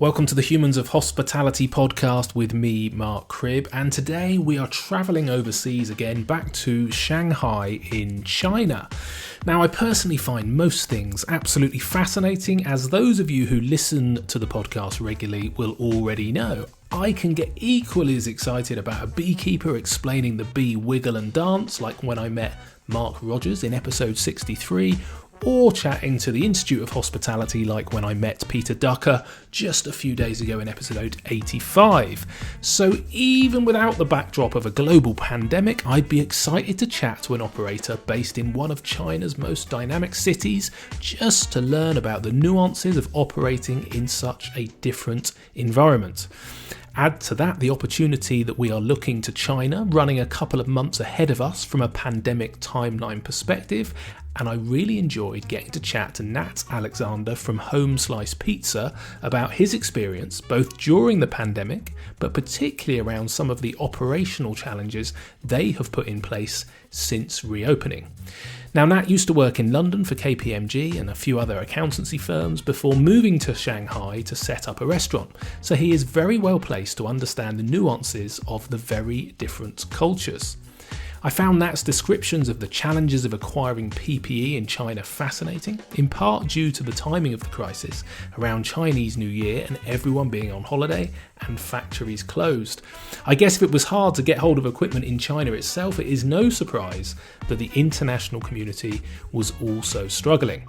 Welcome to the Humans of Hospitality podcast with me, Mark Cribb, and today we are travelling overseas again back to Shanghai in China. Now, I personally find most things absolutely fascinating, as those of you who listen to the podcast regularly will already know. I can get equally as excited about a beekeeper explaining the bee wiggle and dance, like when I met Mark Rogers in episode 63, or chatting to the Institute of Hospitality like when I met Peter Ducker just a few days ago in episode 85. So even without the backdrop of a global pandemic, I'd be excited to chat to an operator based in one of China's most dynamic cities just to learn about the nuances of operating in such a different environment. Add to that the opportunity that we are looking to China, running a couple of months ahead of us from a pandemic timeline perspective, and I really enjoyed getting to chat to Nat Alexander from Homeslice Pizza about his experience both during the pandemic, but particularly around some of the operational challenges they have put in place since reopening. Now, Nat used to work in London for KPMG and a few other accountancy firms before moving to Shanghai to set up a restaurant, so he is very well placed to understand the nuances of the very different cultures. I found Nat's descriptions of the challenges of acquiring PPE in China fascinating, in part due to the timing of the crisis around Chinese New Year and everyone being on holiday and factories closed. I guess if it was hard to get hold of equipment in China itself, it is no surprise that the international community was also struggling.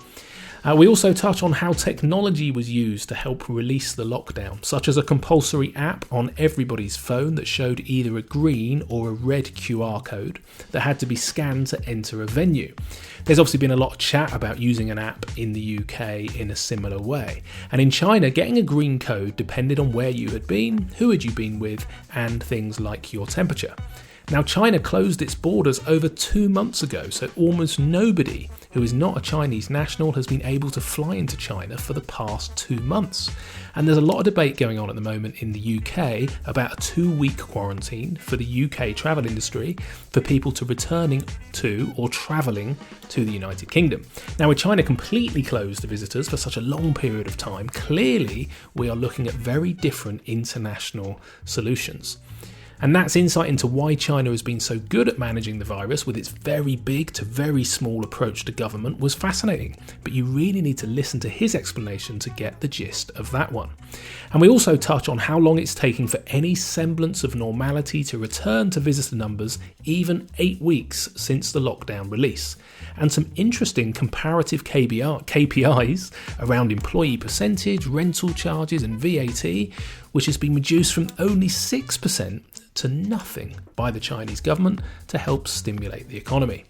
We also touch on how technology was used to help release the lockdown, such as a compulsory app on everybody's phone that showed either a green or a red QR code that had to be scanned to enter a venue. There's obviously been a lot of chat about using an app in the UK in a similar way. And in China, getting a green code depended on where you had been, who had you been with, and things like your temperature. Now, China closed its borders over 2 months ago, so almost nobody who is not a Chinese national has been able to fly into China for the past 2 months. And there's a lot of debate going on at the moment in the UK about a 2-week quarantine for the UK travel industry for people to returning to or travelling to the United Kingdom. Now, with China completely closed to visitors for such a long period of time, clearly we are looking at very different international solutions. And that's insight into why China has been so good at managing the virus with its very big to very small approach to government was fascinating. But you really need to listen to his explanation to get the gist of that one. And we also touch on how long it's taking for any semblance of normality to return to visitor numbers, even 8 weeks since the lockdown release. And some interesting comparative KPIs around employee percentage, rental charges and VAT, which has been reduced from only 6% to nothing by the Chinese government to help stimulate the economy.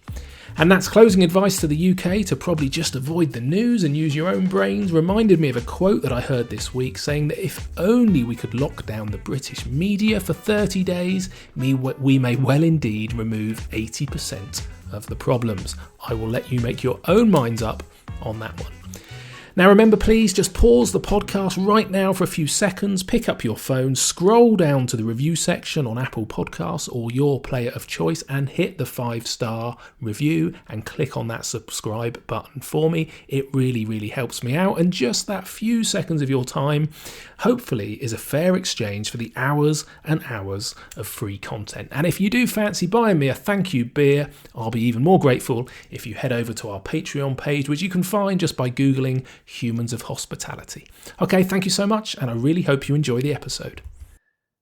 And that's closing advice to the UK to probably just avoid the news and use your own brains reminded me of a quote that I heard this week saying that if only we could lock down the British media for 30 days, we may well indeed remove 80% of the problems. I will let you make your own minds up on that one. Now remember, please just pause the podcast right now for a few seconds, pick up your phone, scroll down to the review section on Apple Podcasts or your player of choice and hit the 5-star review and click on that subscribe button for me. It really, really helps me out, and just that few seconds of your time hopefully is a fair exchange for the hours and hours of free content. And if you do fancy buying me a thank you beer, I'll be even more grateful if you head over to our Patreon page, which you can find just by Googling Humans of Hospitality. Okay, thank you so much, and I really hope you enjoy the episode.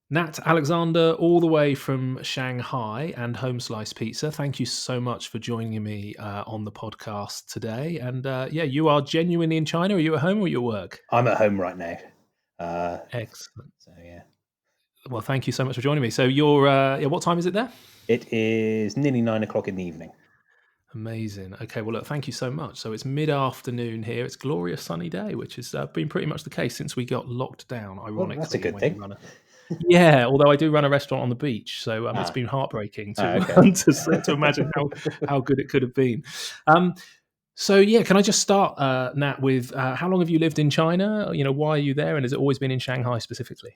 Nat Alexander, all the way from Shanghai and Homeslice Pizza, thank you so much for joining me on the podcast today. And you are genuinely in China. Are you at home or are you at work? I'm at home right now. Excellent. So yeah. Well, thank you so much for joining me. So you're, what time is it there? It is nearly 9 o'clock in the evening. Amazing. Okay, well, look, thank you so much. So it's mid-afternoon here. It's a glorious sunny day, which has been pretty much the case since we got locked down, ironically. Well, that's a good thing. Yeah, although I do run a restaurant on the beach, so it's been heartbreaking to imagine how good it could have been. So yeah, can I just start, Nat, with how long have you lived in China? You know, why are you there, and has it always been in Shanghai specifically?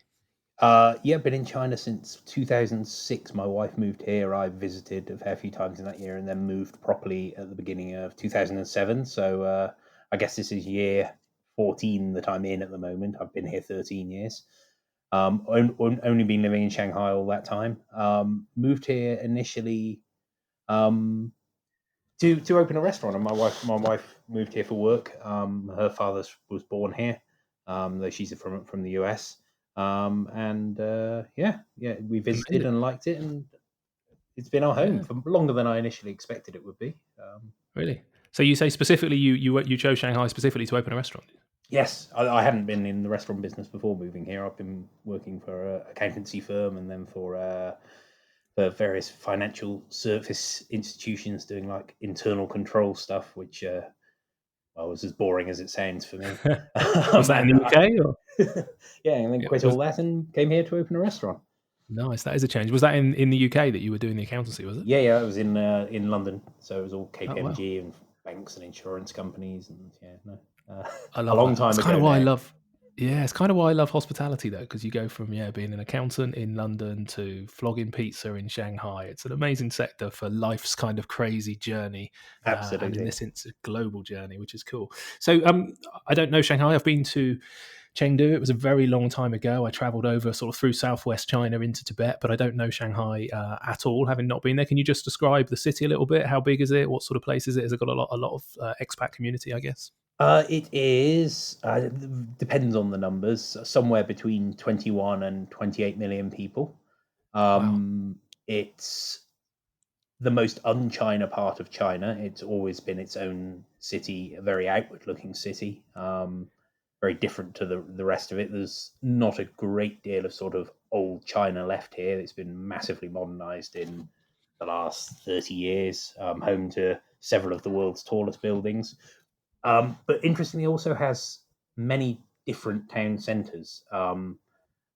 Been in China since 2006. My wife moved here. I visited a fair few times in that year, and then moved properly at the beginning of 2007. So I guess this is year 14 that I'm in at the moment. I've been here 13 years. Only been living in Shanghai all that time. Moved here initially to open a restaurant, and my wife moved here for work. Her father was born here, though she's from the US. Yeah, we visited Amazing. and liked it, and it's been our home Yeah, for longer than I initially expected it would be. really. So you say specifically you chose Shanghai specifically to open a restaurant? Yes, I hadn't been in the restaurant business before moving here. I've been working for an accountancy firm and then for various financial service institutions doing like internal control stuff, which well, was as boring as it sounds for me. Was that in And the UK or? yeah, and then Yeah, quit all that and came here to open a restaurant. nice. That is a change. Was that in the UK that you were doing the accountancy? Was it? Yeah, it was in London, so it was all Oh wow. KPMG and banks and insurance companies, and yeah, no, I a love long that. It's time kind ago of why I now. love. Yeah, it's kind of why I love hospitality though, because you go from being an accountant in London to flogging pizza in Shanghai. It's an amazing sector for life's kind of crazy journey, and in Absolutely. this instance, global journey, which is cool. So, I don't know Shanghai. I've been to Chengdu. It was a very long time ago. I travelled over sort of through southwest China into Tibet, but I don't know Shanghai at all, having not been there. Can you just describe the city a little bit? How big is it? What sort of place is it? Has it got a lot of expat community? I guess. It is depends on the numbers. Somewhere between 21 and 28 million people. Wow. It's the most un-China part of China. It's always been its own city, a very outward-looking city, very different to the rest of it. There's not a great deal of sort of old China left here. It's been massively modernized in the last 30 years, home to several of the world's tallest buildings. But interestingly, it also has many different town centres.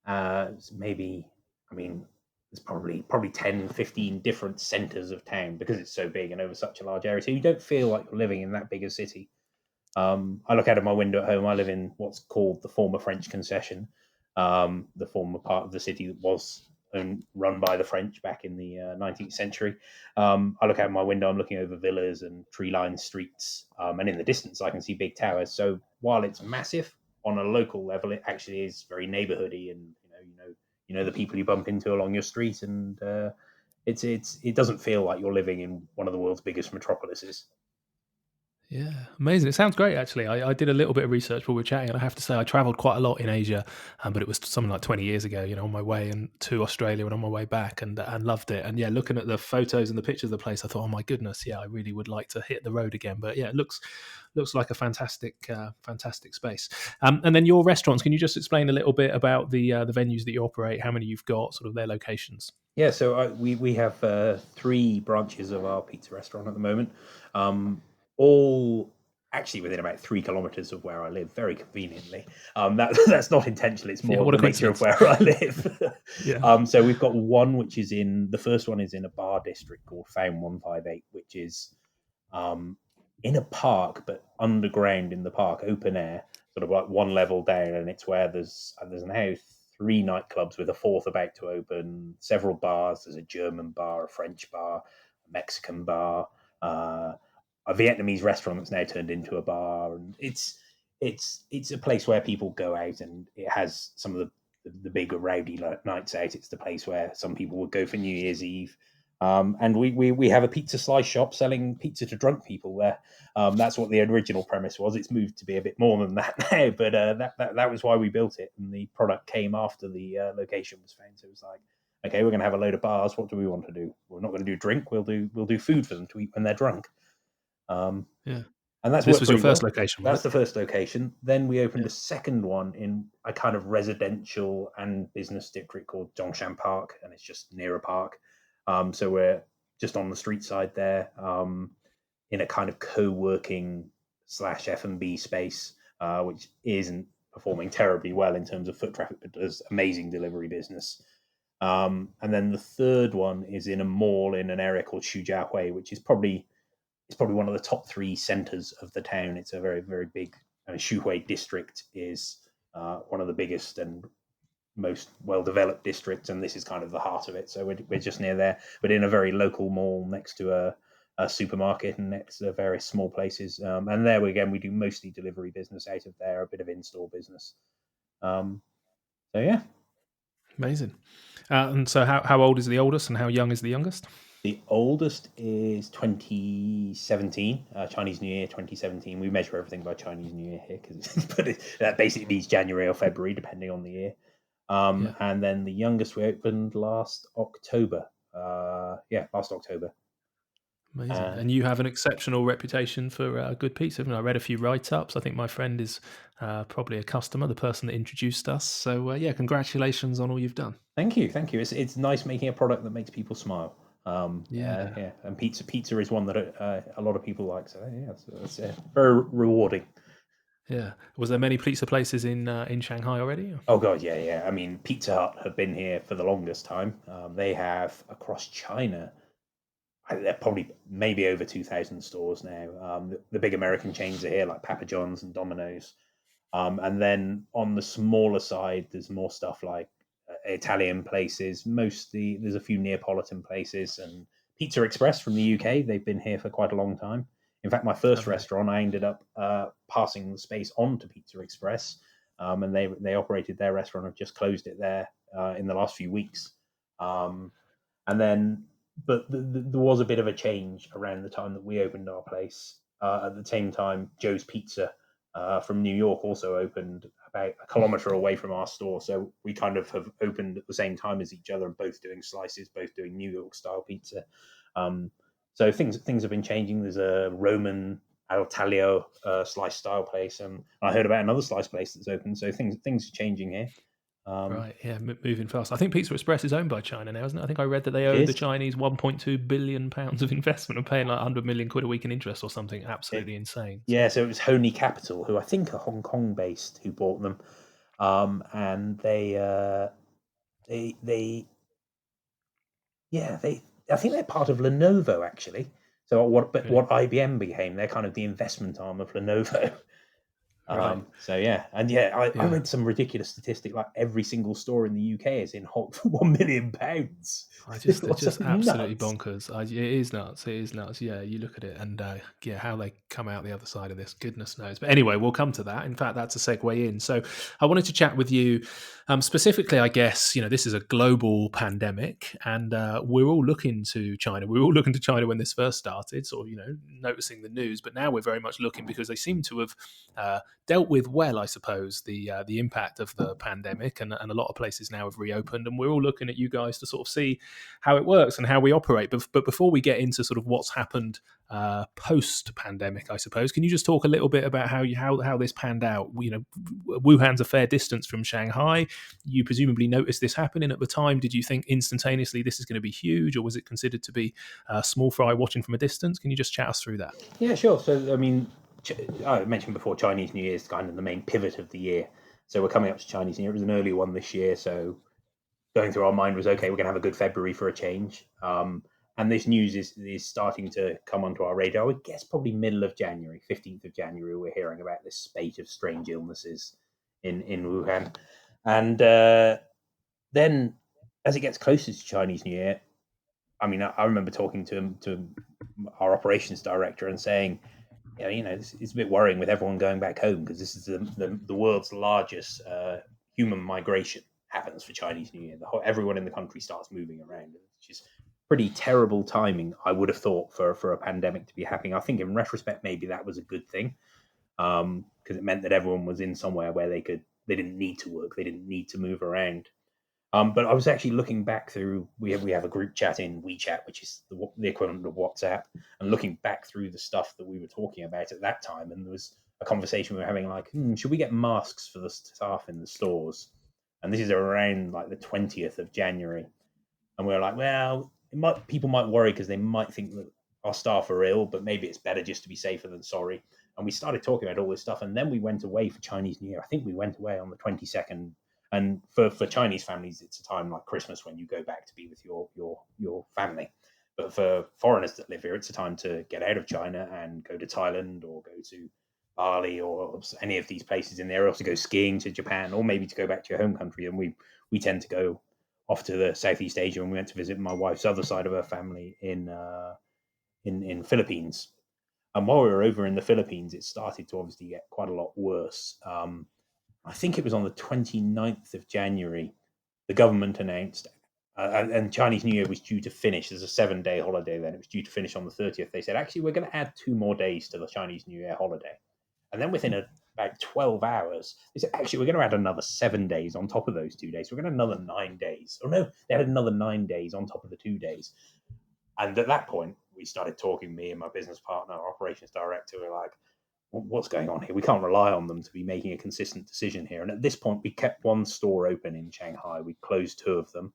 Maybe, I mean, there's probably 10, 15 different centres of town because it's so big and over such a large area. So you don't feel like you're living in that big a city. I look out of my window at home. I live in what's called the former French concession, the former part of the city that was run by the French back in the 19th century. I look out my window. I'm looking over villas and tree-lined streets, and in the distance, I can see big towers. So while it's massive on a local level, it actually is very neighborhoody, and you know the people you bump into along your street, and it doesn't feel like you're living in one of the world's biggest metropolises. Yeah, amazing. It sounds great, actually. I did a little bit of research while we were chatting, and I have to say I travelled quite a lot in Asia, but it was something like 20 years ago, on my way to Australia and on my way back, and loved it. And yeah, looking at the photos and the pictures of the place, I thought, oh my goodness, yeah, I really would like to hit the road again. But yeah, it looks like a fantastic space. And then your restaurants, can you just explain a little bit about the venues that you operate, how many you've got, sort of their locations? Yeah, so we have three branches of our pizza restaurant at the moment, all actually within about 3 kilometers of where I live, very conveniently. That's not intentional; it's Yeah, more what a the nature of coincidence. where I live. Yeah. So we've got one which is in the first one is in a bar district called Found 158, which is um, in a park, but underground in the park, open air, sort of like one level down, and it's where there's now three nightclubs with a fourth about to open, several bars. There's a German bar, a French bar, a Mexican bar, uh, a Vietnamese restaurant that's now turned into a bar, and it's a place where people go out, and it has some of the bigger rowdy nights out. It's the place where some people would go for New Year's Eve. And we have a pizza slice shop selling pizza to drunk people there. That's what the original premise was. It's moved to be a bit more than that now, but that was why we built it. And the product came after the location was found. So it was like, okay, we're going to have a load of bars. What do we want to do? We're not going to do drink. We'll do food for them to eat when they're drunk. Um, Yeah. and that's This worked was your pretty first well. location, was That's it? the first location. Then we opened Yeah. a second one in a kind of residential and business district called Zhongshan Park, and it's just near a park. So we're just on the street side there, in a kind of co-working slash F&B space, which isn't performing terribly well in terms of foot traffic, but does amazing delivery business. And then the third one is in a mall in an area called Shujiahui, which is probably one of the top three centers of the town. It's a very, very big. Shuhui district is one of the biggest and most well-developed districts, and this is kind of the heart of it. So we're just near there, but in a very local mall next to a supermarket and next to various small places. And there again, we do mostly delivery business out of there, a bit of in-store business. Um, so yeah. Amazing. And so, how old is the oldest, and how young is the youngest? The oldest is 2017, Chinese New Year 2017. We measure everything by Chinese New Year here, but that basically means January or February, depending on the year. Yeah, And then the youngest we opened last October. Last October. amazing. Uh, And you have an exceptional reputation for good pizza. I read a few write-ups. I think my friend is probably a customer, the person that introduced us. So yeah, congratulations on all you've done. Thank you, thank you. It's nice making a product that makes people smile. Yeah, Yeah, and pizza is one that a lot of people like. So yeah, it's very rewarding. yeah. Was there many pizza places in Shanghai already? Or? Oh god, yeah, yeah. I mean, Pizza Hut have been here for the longest time. They have across China. They're probably maybe over 2,000 stores now. The big American chains are here, like Papa John's and Domino's. And then on the smaller side, there's more stuff like Italian places. Mostly, there's a few Neapolitan places and Pizza Express from the UK. They've been here for quite a long time. In fact, my first Have they? restaurant, I ended up passing the space on to Pizza Express, and they operated their restaurant. Have just closed it there in the last few weeks. Um, and then, but there was a bit of a change around the time that we opened our place. At the same time, Joe's Pizza from New York also opened about a kilometer away from our store. So we kind of have opened at the same time as each other, and both doing slices, both doing New York style pizza. Um, so things have been changing. There's a Roman Al Taglio slice style place, and I heard about another slice place that's open. So things are changing here. Um, Right, yeah, moving fast. I think Pizza Express is owned by China now, isn't it? I think I read that they it owe the is. Chinese 1.2 billion pounds of investment and paying like 100 million quid a week in interest or something It, absolutely insane. So, yeah, so it was Honey Capital, who I think are Hong Kong based, who bought them, and they yeah they I think they're part of Lenovo actually. So really, what IBM became, they're kind of the investment arm of Lenovo. right, So yeah, and yeah, I yeah. read some ridiculous statistic like every single store in the UK is in Hong for £1 million. It's just Something absolutely nuts. bonkers. It is nuts. It is nuts. Yeah, you look at it, and yeah, how they come out the other side of this, goodness knows. But anyway, we'll come to that. In fact, that's a segue in. So, I wanted to chat with you specifically. I guess this is a global pandemic, and we're all looking to China. We were all looking to China when this first started, sort of noticing the news. But now we're very much looking because they seem to have dealt with well, I suppose, the impact of the pandemic, and a lot of places now have reopened, and we're all looking at you guys to sort of see how it works and how we operate. But before we get into sort of what's happened post pandemic, I suppose, can you just talk a little bit about how this panned out? Wuhan's a fair distance from Shanghai. You presumably noticed this happening at the time. Did you think instantaneously this is going to be huge, or was it considered to be small fry watching from a distance? Can you just chat us through that? Yeah, sure. So, I mean, I mentioned before, Chinese New Year is kind of the main pivot of the year. So we're coming up to Chinese New Year. It was an early one this year. So going through our mind was, okay, we're going to have a good February for a change. And this news is starting to come onto our radar. I guess probably middle of January, 15th of January, we're hearing about this spate of strange illnesses in Wuhan. And then as it gets closer to Chinese New Year, I mean, I remember talking to our operations director and saying, yeah, it's a bit worrying with everyone going back home because this is the world's largest human migration happens for Chinese New Year. Everyone in the country starts moving around, which is pretty terrible timing. I would have thought for a pandemic to be happening. I think in retrospect, maybe that was a good thing because it meant that everyone was in somewhere where they didn't need to work, they didn't need to move around. But I was actually looking back through. We have a group chat in WeChat, which is the equivalent of WhatsApp, and looking back through the stuff that we were talking about at that time, and there was a conversation we were having like, should we get masks for the staff in the stores? And this is around like the 20th of January, and we were like, well, people might worry because they might think that our staff are ill, but maybe it's better just to be safer than sorry. And we started talking about all this stuff, and then we went away for Chinese New Year. I think we went away on the 22nd. And for Chinese families, it's a time like Christmas when you go back to be with your family. But for foreigners that live here, it's a time to get out of China and go to Thailand or go to Bali or any of these places in there, or to go skiing to Japan, or maybe to go back to your home country. And we tend to go off to the Southeast Asia, and we went to visit my wife's other side of her family in Philippines. And while we were over in the Philippines, it started to obviously get quite a lot worse. I think it was on the 29th of January, the government announced, and Chinese New Year was due to finish. There's a 7-day holiday then. It was due to finish on the 30th. They said, actually, we're going to add 2 more days to the Chinese New Year holiday. And then within about 12 hours, they said, actually, we're going to add another 7 days on top of those 2 days. We're going to add another 9 days. Oh, no, they added another 9 days on top of the 2 days. And at that point, we started talking, me and my business partner, our operations director, we were like, what's going on here? We can't rely on them to be making a consistent decision here. And at this point, we kept one store open in Shanghai. We closed 2 of them.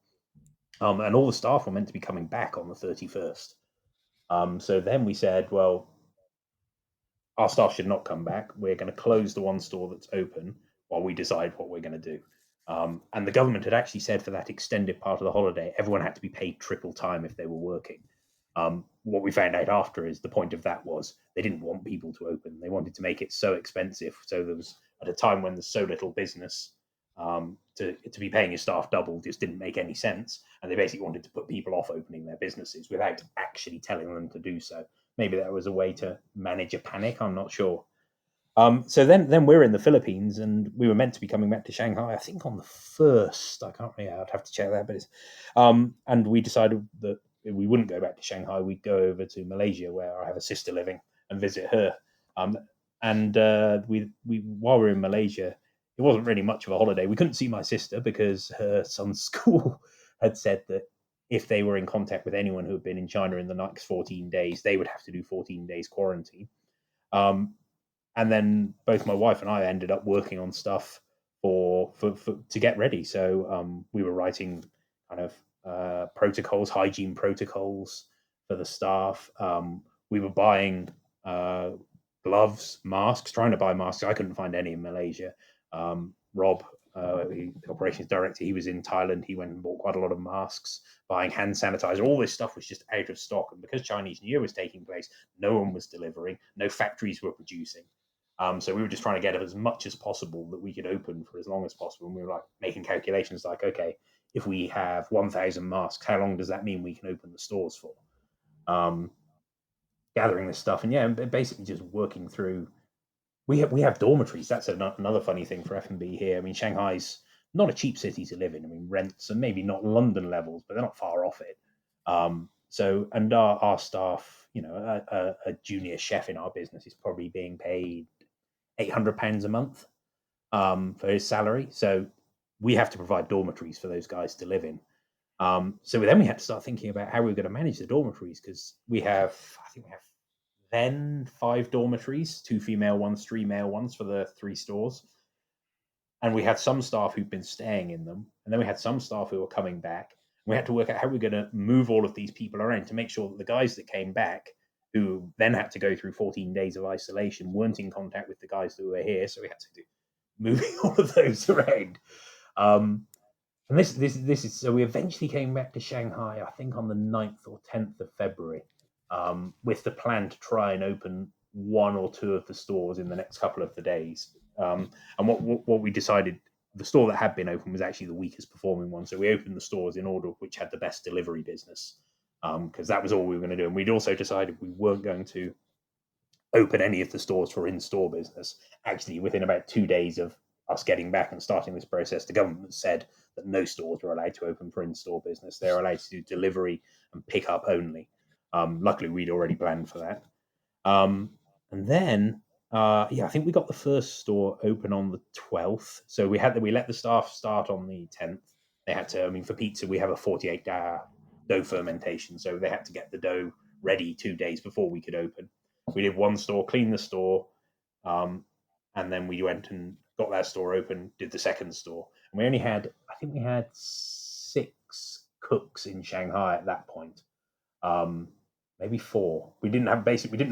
And all the staff were meant to be coming back on the 31st. So then we said, well, our staff should not come back. We're going to close the one store that's open while we decide what we're going to do. And the government had actually said for that extended part of the holiday, everyone had to be paid triple time if they were working. What we found out after is the point of that was they didn't want people to open. They wanted to make it so expensive. So there was, at a time when there's so little business, to be paying your staff double just didn't make any sense. And they basically wanted to put people off opening their businesses without actually telling them to do so. Maybe that was a way to manage a panic. I'm not sure. So then we're in the Philippines, and we were meant to be coming back to Shanghai, I think on the 1st. I can't remember. I'd have to check that. But and we decided that we wouldn't go back to Shanghai. We'd go over to Malaysia, where I have a sister living, and visit her. And we while we were in Malaysia, it wasn't really much of a holiday. We couldn't see my sister because her son's school had said that if they were in contact with anyone who had been in China in the next 14 days, they would have to do 14 days quarantine. And then both my wife and I ended up working on stuff for to get ready. So we were writing kind of protocols, hygiene protocols for the staff. We were buying gloves, masks, trying to buy masks. I couldn't find any in Malaysia. Rob, the operations director, he was in Thailand. He went and bought quite a lot of masks, buying hand sanitizer. All this stuff was just out of stock. And because Chinese New Year was taking place, no one was delivering, no factories were producing. So we were just trying to get as much as possible that we could open for as long as possible. And we were like making calculations like, okay, if we have 1,000 masks, how long does that mean we can open the stores for? Gathering this stuff, and yeah, basically just working through. We have dormitories. That's another funny thing for F&B here. I mean, Shanghai's not a cheap city to live in. I mean, rents are maybe not London levels, but they're not far off it. So, and our staff, a junior chef in our business is probably being paid £800 a month for his salary. So we have to provide dormitories for those guys to live in. So then we had to start thinking about how we were going to manage the dormitories, because I think we have then 5 dormitories, 2 female ones, 3 male ones for the 3 stores. And we had some staff who'd been staying in them. And then we had some staff who were coming back. We had to work out how we're going to move all of these people around to make sure that the guys that came back, who then had to go through 14 days of isolation, weren't in contact with the guys that were here. So we had to do moving all of those around. And this is, so we eventually came back to Shanghai, I think on the 9th or 10th of February, with the plan to try and open 1 or 2 of the stores in the next couple of the days. And what we decided, the store that had been open was actually the weakest performing one. So we opened the stores in order which had the best delivery business, because that was all we were going to do. And we'd also decided we weren't going to open any of the stores for in-store business. Actually, within about 2 days of us getting back and starting this process, the government said that no stores were allowed to open for in-store business. They're allowed to do delivery and pick up only. Luckily, we'd already planned for that. And then, I think we got the first store open on the 12th. So we let the staff start on the 10th. They had to, I mean, for pizza, we have a 48-hour dough fermentation. So they had to get the dough ready 2 days before we could open. We did 1 store, cleaned the store, and then we went and got that store open, did the second store. And we only had, I think we had 6 cooks in Shanghai at that point. Maybe 4. We didn't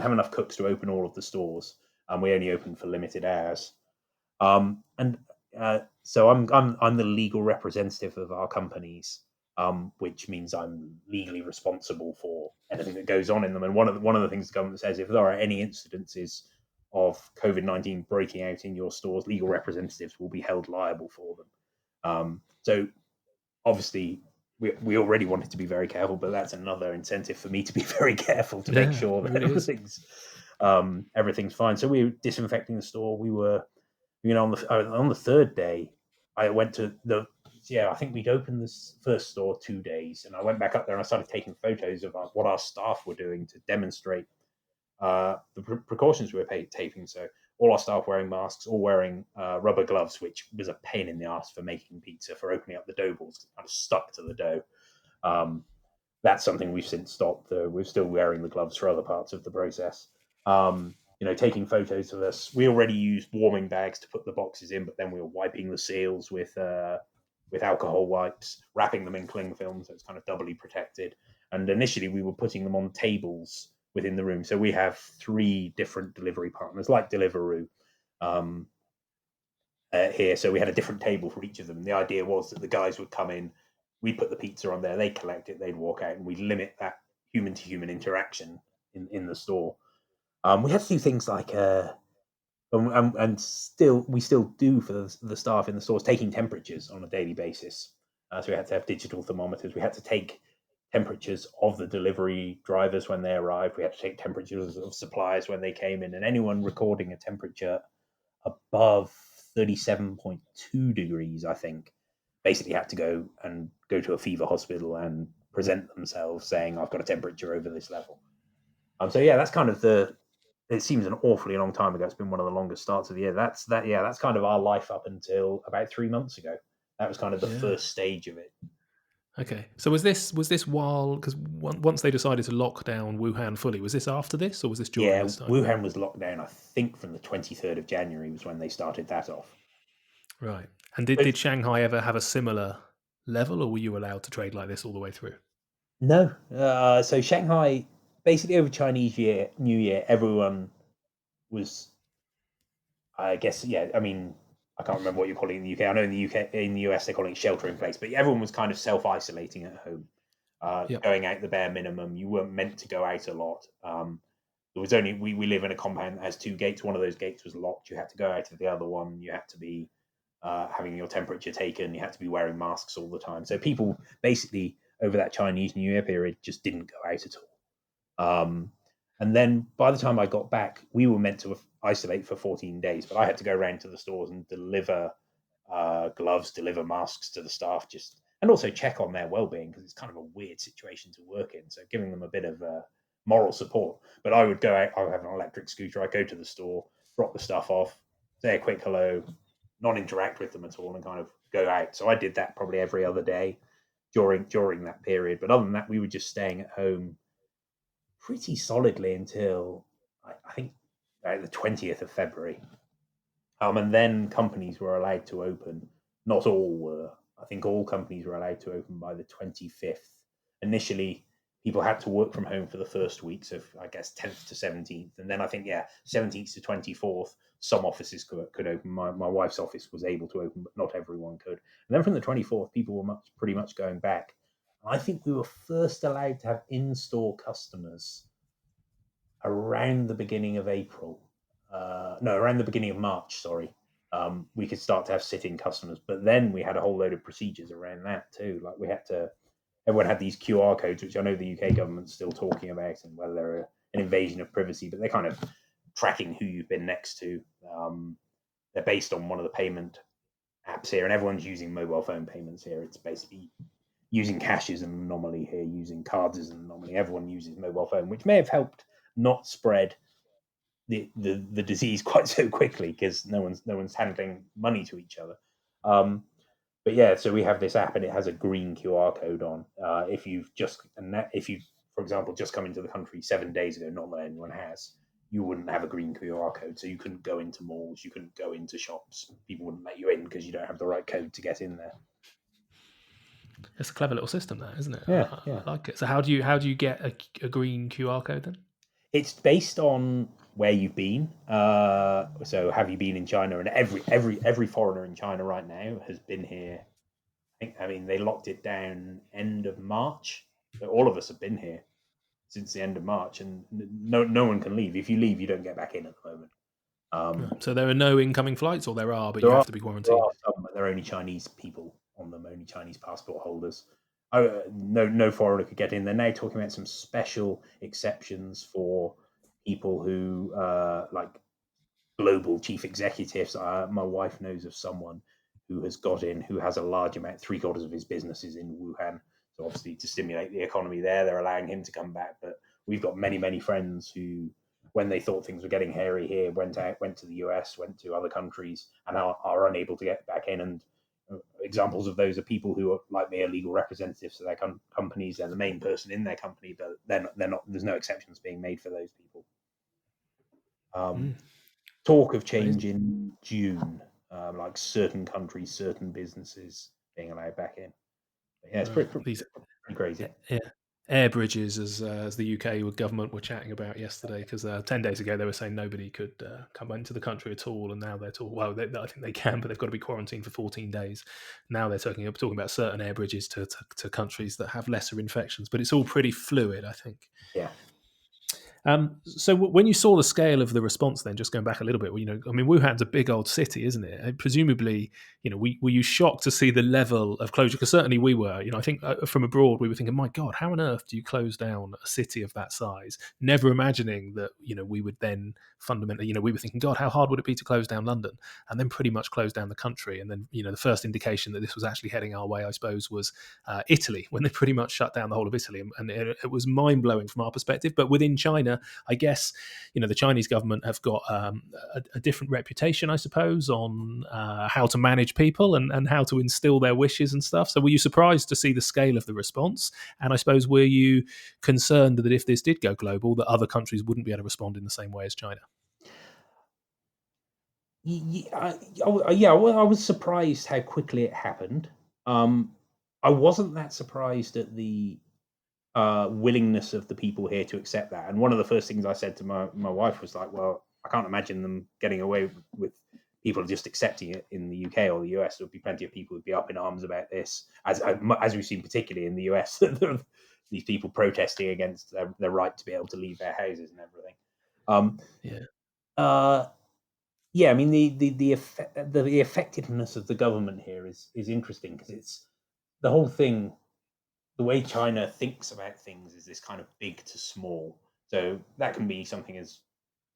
have enough cooks to open all of the stores, and we only opened for limited hours. So I'm the legal representative of our companies, which means I'm legally responsible for anything that goes on in them. And one of the things the government says, if there are any incidences of COVID-19 breaking out in your stores, legal representatives will be held liable for them. So obviously, we already wanted to be very careful, but that's another incentive for me to be very careful to make Yeah, sure it that really is. everything's fine. So we were disinfecting the store. We were, on the third day, I went to the I think we'd opened this first store 2 days, and I went back up there and I started taking photos of what our staff were doing to demonstrate the precautions we were taking. So all our staff wearing masks, all wearing rubber gloves, which was a pain in the ass for making pizza, for opening up the dough balls, 'cause it kind of stuck to the dough. Um, that's something we've since stopped, though. We're still wearing the gloves for other parts of the process. Taking photos of us. We already used warming bags to put the boxes in, but then we were wiping the seals with alcohol wipes, wrapping them in cling film, so it's kind of doubly protected. And initially, we were putting them on tables within the room. So we have 3 different delivery partners, like Deliveroo, um, here. So we had a different table for each of them. And the idea was that the guys would come in, we'd put the pizza on there, they'd collect it, they'd walk out, and we'd limit that human to human interaction in the store. We had to do things like, and still we still do for the staff in the stores, taking temperatures on a daily basis. So we had to have digital thermometers. We had to take temperatures of the delivery drivers when they arrived. We had to take temperatures of suppliers when they came in, and anyone recording a temperature above 37.2 degrees, I think, basically had to go to a fever hospital and present themselves saying, I've got a temperature over this level. So yeah, that's kind of it seems an awfully long time ago. It's been one of the longest starts of the year. That's kind of our life up until about 3 months ago. That was kind of the Yeah. first stage of it. Okay. So was this while, because once they decided to lock down Wuhan fully, was this after this or was this during Yeah, this time? Wuhan was locked down, I think, from the 23rd of January was when they started that off. Right. And did But Shanghai ever have a similar level, or were you allowed to trade like this all the way through? no, so Shanghai, basically over New Year, everyone was, I guess, yeah. I mean, I can't remember what you call it in the UK. I know in the US, they're calling it shelter in place, but everyone was kind of self isolating at home, Yep. going out the bare minimum. You weren't meant to go out a lot. There was only we live in a compound that has 2 gates. One of those gates was locked. You had to go out of the other one. You had to be having your temperature taken. You had to be wearing masks all the time. So people basically over that Chinese New Year period just didn't go out at all. And then by the time I got back, we were meant to isolate for 14 days, but I had to go around to the stores and deliver gloves, deliver masks to the staff, and also check on their well-being because it's kind of a weird situation to work in. So giving them a bit of moral support. But I would go out. I would have an electric scooter. I'd go to the store, drop the stuff off, say a quick hello, not interact with them at all, and kind of go out. So I did that probably every other day during that period. But other than that, we were just staying at home pretty solidly until I think the 20th of February. And then companies were allowed to open. Not all were. I think all companies were allowed to open by the 25th. Initially, people had to work from home for the first week, so I guess 10th to 17th. And then I think, 17th to 24th, some offices could open. My wife's office was able to open, but not everyone could. And then from the 24th, people were pretty much going back. I think we were first allowed to have in store customers around the beginning of April. No, around the beginning of March. Sorry, we could start to have sit-in customers, but then we had a whole load of procedures around that too. Like we had to, everyone had these QR codes, which I know the UK government's still talking about, and whether they're an invasion of privacy, but they're kind of tracking who you've been next to. They're based on one of the payment apps here, and everyone's using mobile phone payments here. It's basically using cash is an anomaly here, using cards is an anomaly. Everyone uses mobile phone, which may have helped not spread the disease quite so quickly because no one's handling money to each other. Um, but yeah, so we have this app and it has a green QR code on. If you, for example, just come into the country 7 days ago, not that anyone has, you wouldn't have a green QR code, so you couldn't go into malls, you couldn't go into shops. People wouldn't let you in because you don't have the right code to get in there. It's a clever little system, that isn't it? Yeah, I yeah. like it. So how do you get a green QR code then? It's based on where you've been. So have you been in China? And every foreigner in China right now has been here. I mean, they locked it down end of March. So all of us have been here since the end of March, and no one can leave. If you leave, you don't get back in at the moment. No. Um, So there are no incoming flights, or there are, but you there are have to be there quarantined. are some, but they're only Chinese people on them, only Chinese passport holders. no foreigner could get in. They're now talking about some special exceptions for people who like global chief executives. My wife knows of someone who has got in, who has a large amount, three-quarters of his business is in Wuhan. So obviously, to stimulate the economy there, they're allowing him to come back. But we've got many friends who, when they thought things were getting hairy here, went to the US, went to other countries, and are unable to get back in. And examples of those are people who are like me, are legal representatives for their companies. They're the main person in their company, but they're not. There's no exceptions being made for those people. Um, Mm, Talk of change amazing. in June, like certain countries, certain businesses being allowed back in. But yeah, it's Right. These pretty crazy. yeah, air bridges, as the UK government were chatting about yesterday, because 10 days ago they were saying nobody could come into the country at all, and now they're talking. Well, I think they can, but they've got to be quarantined for 14 days. Now they're talking about certain air bridges to countries that have lesser infections, but it's all pretty fluid, I think. Yeah. So when you saw the scale of the response, then just going back a little bit, I mean, Wuhan's a big old city, isn't it? And presumably, were you shocked to see the level of closure? Because certainly we were. I think from abroad we were thinking, my God, how on earth do you close down a city of that size? Never imagining that we would then fundamentally, we were thinking, God, how hard would it be to close down London, and then pretty much close down the country? And then the first indication that this was actually heading our way, I suppose, was Italy, when they pretty much shut down the whole of Italy, and it was mind blowing from our perspective. But within China, I guess the Chinese government have got a different reputation, I suppose, on how to manage people and how to instill their wishes and stuff. So were you surprised to see the scale of the response? And I suppose, were you concerned that if this did go global, that other countries wouldn't be able to respond in the same way as China? Yeah, well, I was surprised how quickly it happened. Um, I wasn't that surprised at the willingness of the people here to accept that. And one of the first things I said to my wife was like, well, I can't imagine them getting away with people just accepting it in the UK or the US. There would be plenty of people who'd be up in arms about this, as we've seen particularly in the US, these people protesting against their right to be able to leave their houses and everything. Um, Yeah. uh, yeah, I mean the effectiveness of the government here is interesting, because it's the whole thing. The way China thinks about things is this kind of big to small. So that can be something as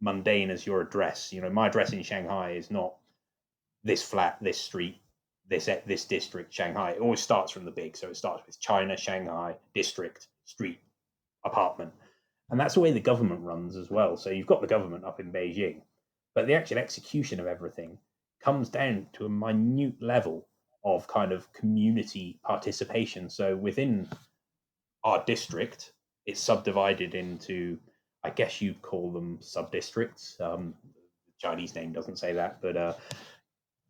mundane as your address. My address in Shanghai is not this flat, this street, this district, Shanghai. It always starts from the big. So it starts with China, Shanghai, district, street, apartment. And that's the way the government runs as well. So you've got the government up in Beijing, but the actual execution of everything comes down to a minute level of kind of community participation. So within our district, it's subdivided into, I guess you'd call them sub districts. The Chinese name doesn't say that, but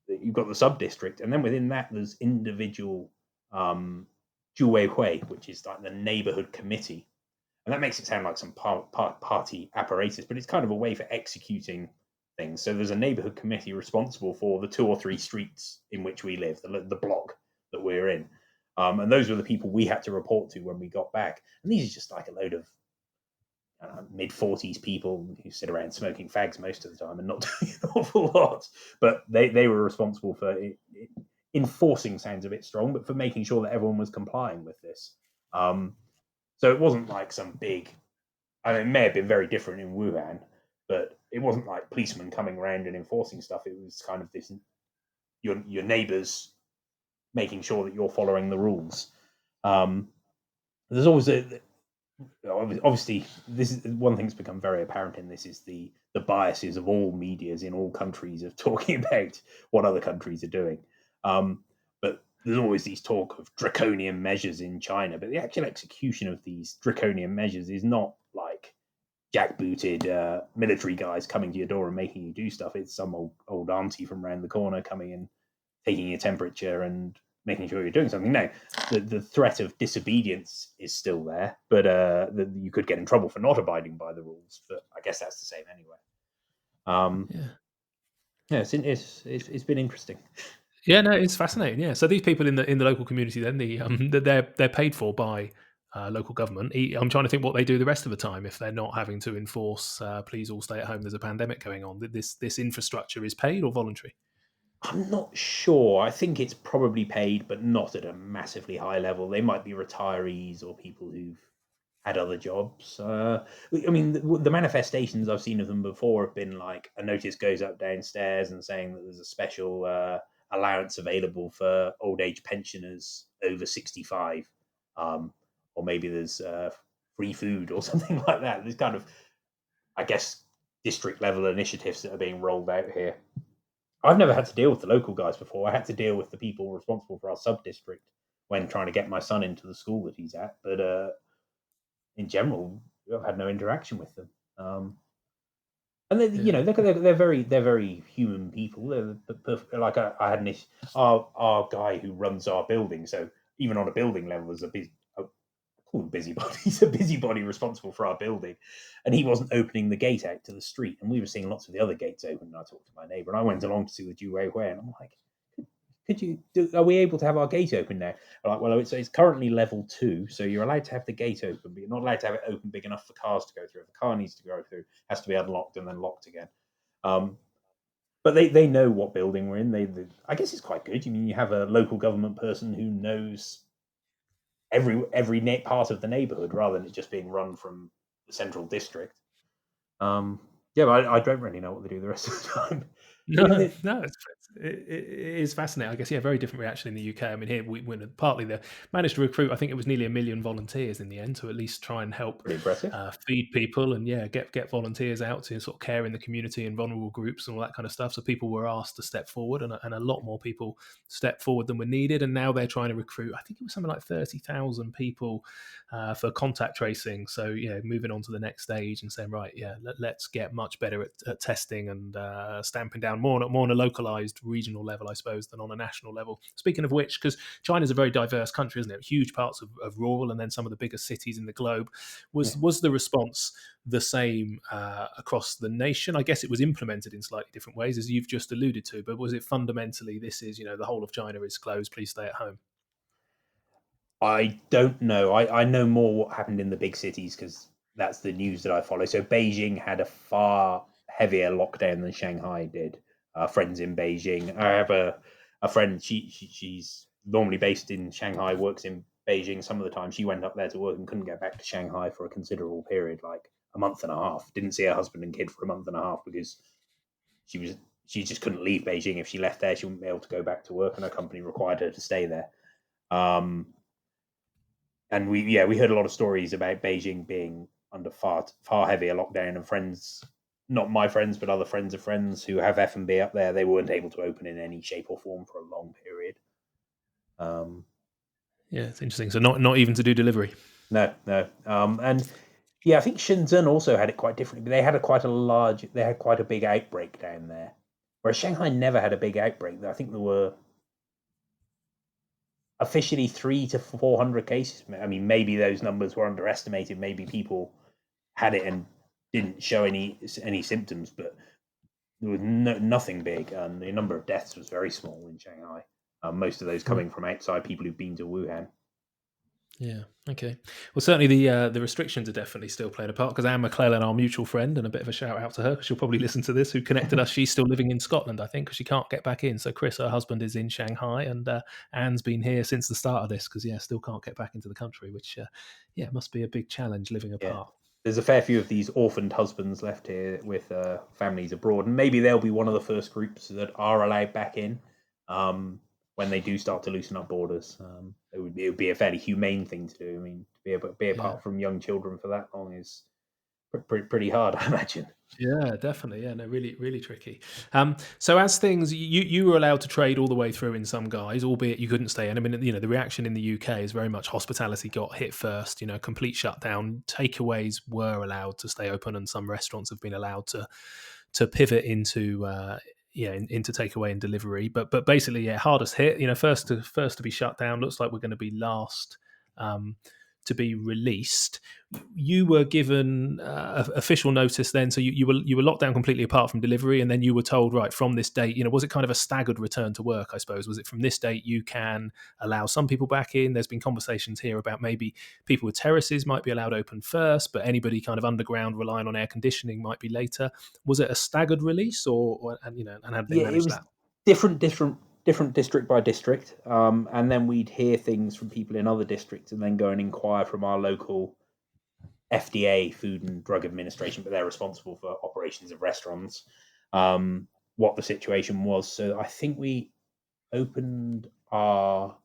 you've got the sub district, and then within that, there's individual Juwei, which is like the neighborhood committee, and that makes it sound like some party apparatus, but it's kind of a way for executing things. So there's a neighborhood committee responsible for the 2 or 3 streets in which we live, the block that we're in. And those were the people we had to report to when we got back. And these are just like a load of mid-40s people who sit around smoking fags most of the time and not doing an awful lot. But they were responsible for enforcing, sounds a bit strong, but for making sure that everyone was complying with this. So it wasn't like some big. I mean, it may have been very different in Wuhan, but it wasn't like policemen coming around and enforcing stuff. It was kind of this: your neighbours making sure that you're following the rules. There's always obviously, this is one thing that's become very apparent in this, is the biases of all medias in all countries of talking about what other countries are doing. But there's always these talk of draconian measures in China, but the actual execution of these draconian measures is not like jackbooted military guys coming to your door and making you do stuff. It's some old auntie from around the corner coming in, taking your temperature and making sure you're doing something. Now, the threat of disobedience is still there, but you could get in trouble for not abiding by the rules. But I guess that's the same anyway. Yeah. Yeah, it's been interesting. Yeah, no, it's fascinating. Yeah, so these people in the local community, then they're paid for by local government. I'm trying to think what they do the rest of the time if they're not having to enforce. Please all stay at home. There's a pandemic going on. This infrastructure is paid or voluntary. I'm not sure. I think it's probably paid, but not at a massively high level. They might be retirees or people who've had other jobs. I mean, the manifestations I've seen of them before have been like a notice goes up downstairs and saying that there's a special allowance available for old age pensioners over 65, um, or maybe there's free food or something like that. There's kind of, I guess, district level initiatives that are being rolled out here. I've never had to deal with the local guys before. I had to deal with the people responsible for our sub district when trying to get my son into the school that he's at. But in general, I've had no interaction with them. And they, Yeah. they're very human people. Like I had our guy who runs our building. So even on a building level, there's a call him busybody. He's a busybody responsible for our building, and he wasn't opening the gate out to the street. And we were seeing lots of the other gates open. And I talked to my neighbour, and I went along to see the Wei Wei, and I'm like, could you are we able to have our gate open now? I'm like, well, it's currently level 2, so you're allowed to have the gate open, but you're not allowed to have it open big enough for cars to go through. If a car needs to go through, it has to be unlocked and then locked again. But they know what building we're in. I guess it's quite good. I mean, you have a local government person who knows every part of the neighbourhood rather than it just being run from the central district. Yeah, but I don't really know what they do the rest of the time. No, But yeah, no, it is fascinating. I guess, yeah, very different reaction in the UK. I mean, here we partly they managed to recruit. I think it was nearly 1 million volunteers in the end to at least try and help pretty impressive. feed people and get volunteers out to sort of care in the community and vulnerable groups and all that kind of stuff. So people were asked to step forward, and a lot more people stepped forward than were needed. And now they're trying to recruit. I think it was something like 30,000 people for contact tracing. So moving on to the next stage and saying, right, yeah, let's get much better at testing and stamping down more on a localized regional level, I suppose, than on a national level. Speaking of which, because China's a very diverse country, isn't it? Huge parts of rural and then some of the biggest cities in the globe. Yeah. Was the response the same across the nation? I guess it was implemented in slightly different ways, as you've just alluded to, but was it fundamentally, this is, the whole of China is closed, please stay at home? I don't know. I know more what happened in the big cities because that's the news that I follow. So Beijing had a far heavier lockdown than Shanghai did. Friends in Beijing. I have a friend. She's normally based in Shanghai, works in Beijing some of the time. She went up there to work and couldn't get back to Shanghai for a considerable period, like a month and a half. Didn't see her husband and kid for a month and a half because she just couldn't leave Beijing. If she left there, she wouldn't be able to go back to work, and her company required her to stay there. And we heard a lot of stories about Beijing being under far heavier lockdown, and friends, not my friends, but other friends of friends who have F&B up there, they weren't able to open in any shape or form for a long period. Yeah, it's interesting. So not even to do delivery. No, no, and yeah, I think Shenzhen also had it quite differently. But they had quite a big outbreak down there, whereas Shanghai never had a big outbreak. I think there were officially 300 to 400 cases. I mean, maybe those numbers were underestimated. Maybe people had it and didn't show any symptoms, but there was nothing big, and the number of deaths was very small in Shanghai. Most of those coming from outside people who've been to Wuhan. Yeah. Okay. Well, certainly the restrictions are definitely still playing a part because Anne McClellan, our mutual friend, and a bit of a shout out to her because she'll probably listen to this, who connected us. She's still living in Scotland, I think, because she can't get back in. So Chris, her husband, is in Shanghai, and Anne's been here since the start of this because still can't get back into the country, which must be a big challenge living Yeah, apart. there's a fair few of these orphaned husbands left here with families abroad, and maybe they'll be one of the first groups that are allowed back in when they do start to loosen up borders. It would be a fairly humane thing to do. I mean, to be able to be Yeah. apart from young children for that long is pretty hard, I imagine. Yeah, definitely. Yeah, no, really, really tricky. So as things, you were allowed to trade all the way through in some guys, albeit you couldn't stay in. I mean, the reaction in the UK is very much hospitality got hit first. Complete shutdown. Takeaways were allowed to stay open, and some restaurants have been allowed to pivot into into takeaway and delivery. But basically, yeah, hardest hit. First to be shut down. Looks like we're going to be last. To be released, you were given official notice then, so you were locked down completely apart from delivery, and then you were told, right, from this date, was it kind of a staggered return to work, I suppose? Was it from this date you can allow some people back in? There's been conversations here about maybe people with terraces might be allowed open first, but anybody kind of underground relying on air conditioning might be later. Was it a staggered release, and how did they Yeah, it manage was that? different district by district, and then we'd hear things from people in other districts, and then go and inquire from our local FDA, Food and Drug Administration, but they're responsible for operations of restaurants. What the situation was. So I think we opened our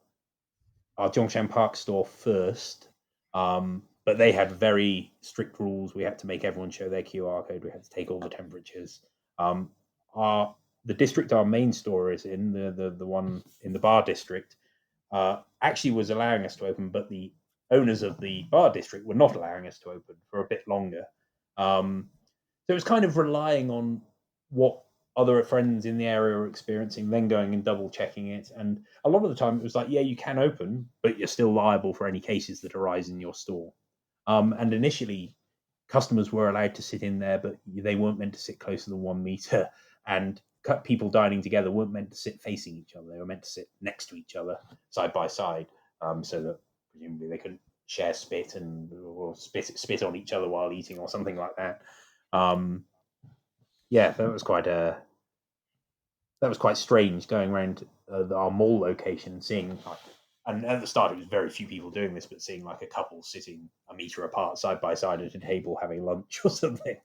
Zhongshan Park store first, but they had very strict rules. We had to make everyone show their QR code. We had to take all the temperatures. Um, our the district our main store is in, the one in the bar district, actually was allowing us to open, but the owners of the bar district were not allowing us to open for a bit longer. So it was kind of relying on what other friends in the area were experiencing, then going and double checking it. And a lot of the time it was like, yeah, you can open, but you're still liable for any cases that arise in your store. And initially, customers were allowed to sit in there, but they weren't meant to sit closer than 1 meter. And people dining together weren't meant to sit facing each other. They were meant to sit next to each other, side by side, so that presumably they couldn't share spit or spit on each other while eating or something like that. Yeah, that was quite strange going around our mall location and seeing and at the start it was very few people doing this, but seeing like a couple sitting 1 meter apart side by side at a table having lunch or something.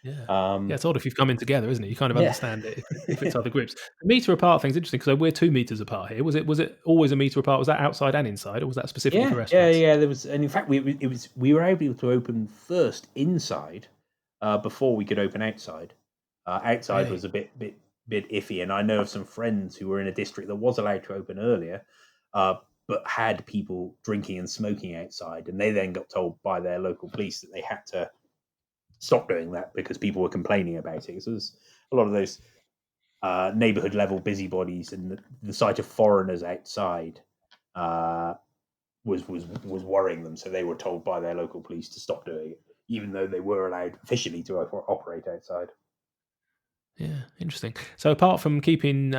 Yeah. Yeah, Um, it's odd if you've come in together, isn't it? You kind of yeah. understand it if it's other groups. The meter apart thing's interesting because we're 2 meters apart here. Was it always a meter apart? Was that outside and inside, or was that specifically for restaurants? Yeah. There was, and in fact, we were able to open first inside before we could open outside. Outside Really? was a bit iffy, and I know of some friends who were in a district that was allowed to open earlier, uh, but had people drinking and smoking outside, and they then got told by their local police that they had to stop doing that because people were complaining about it. So there's a lot of those neighborhood level busybodies, and the sight of foreigners outside uh, was worrying them. So they were told by their local police to stop doing it, even though they were allowed officially to operate outside. Yeah, interesting. So apart from keeping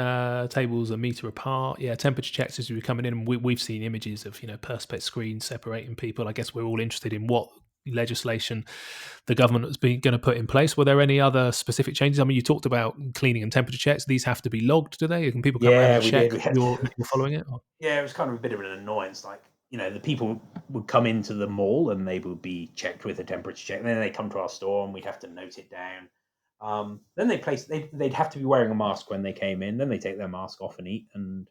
tables 1 meter apart, yeah, temperature checks as we were coming in, and we've seen images of perspex screens separating people. I guess we're all interested in what legislation the government has been going to put in place. Were there any other specific changes? I mean, you talked about cleaning and temperature checks. These have to be logged, do they? Can people come around Yeah, and we check did. We had you're following it? Or? yeah, it was kind of a bit of an annoyance. Like, the people would come into the mall and they would be checked with a temperature check. And then they come to our store and we'd have to note it down. Then they'd have to be wearing a mask when they came in. Then they take their mask off and eat. And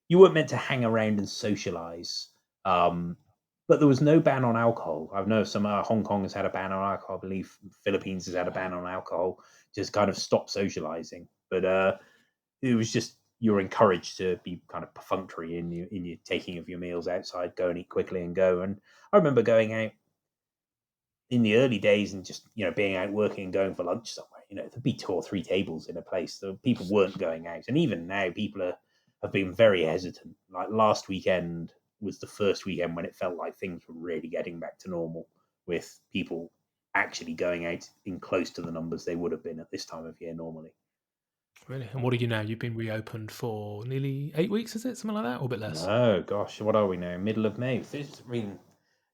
you weren't meant to hang around and socialize. Um, but there was no ban on alcohol. I've known some Hong Kong has had a ban on alcohol. I believe Philippines has had a ban on alcohol. Just kind of stop socializing. But it was just you're encouraged to be kind of perfunctory in your taking of your meals outside, go and eat quickly and go. And I remember going out in the early days and just being out working and going for lunch somewhere. There'd be 2 or 3 tables in a place, so people weren't going out. And even now, have been very hesitant. Like last weekend was the first weekend when it felt like things were really getting back to normal, with people actually going out in close to the numbers they would have been at this time of year normally. Really? And what are you now? You've been reopened for nearly 8 weeks, is it? Something like that? Or a bit less? No, gosh, what are we now? Middle of May. I mean,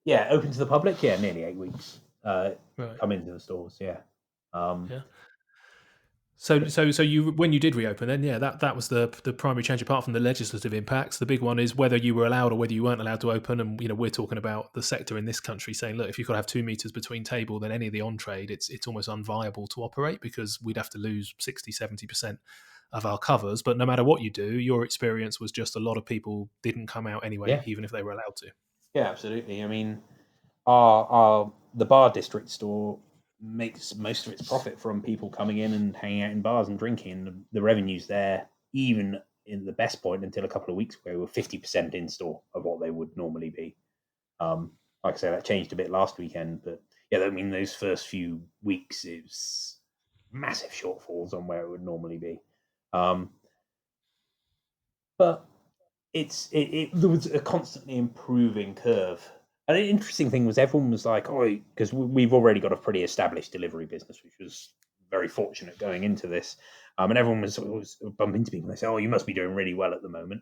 yeah, open to the public. Yeah, nearly 8 weeks. Right. Come into the stores. Yeah. Um, Yeah. So you when you did reopen, then yeah, that was the primary change. Apart from the legislative impacts, the big one is whether you were allowed or whether you weren't allowed to open. And we're talking about the sector in this country saying, look, if you've got to have 2 meters between table, then any of the on trade, it's almost unviable to operate because we'd have to lose 60-70% of our covers. But no matter what you do, your experience was just a lot of people didn't come out anyway, yeah. even if they were allowed to. Yeah, absolutely. I mean, our the bar district store makes most of its profit from people coming in and hanging out in bars and drinking. The revenues there, even in the best point until a couple of weeks ago, were 50% in store of what they would normally be. Like I say, that changed a bit last weekend, but yeah, I mean, those first few weeks, it was massive shortfalls on where it would normally be. Um, but there was a constantly improving curve. And an interesting thing was everyone was like, "Oh," because we've already got a pretty established delivery business, which was very fortunate going into this. And everyone was bumping into people and they say, "Oh, you must be doing really well at the moment."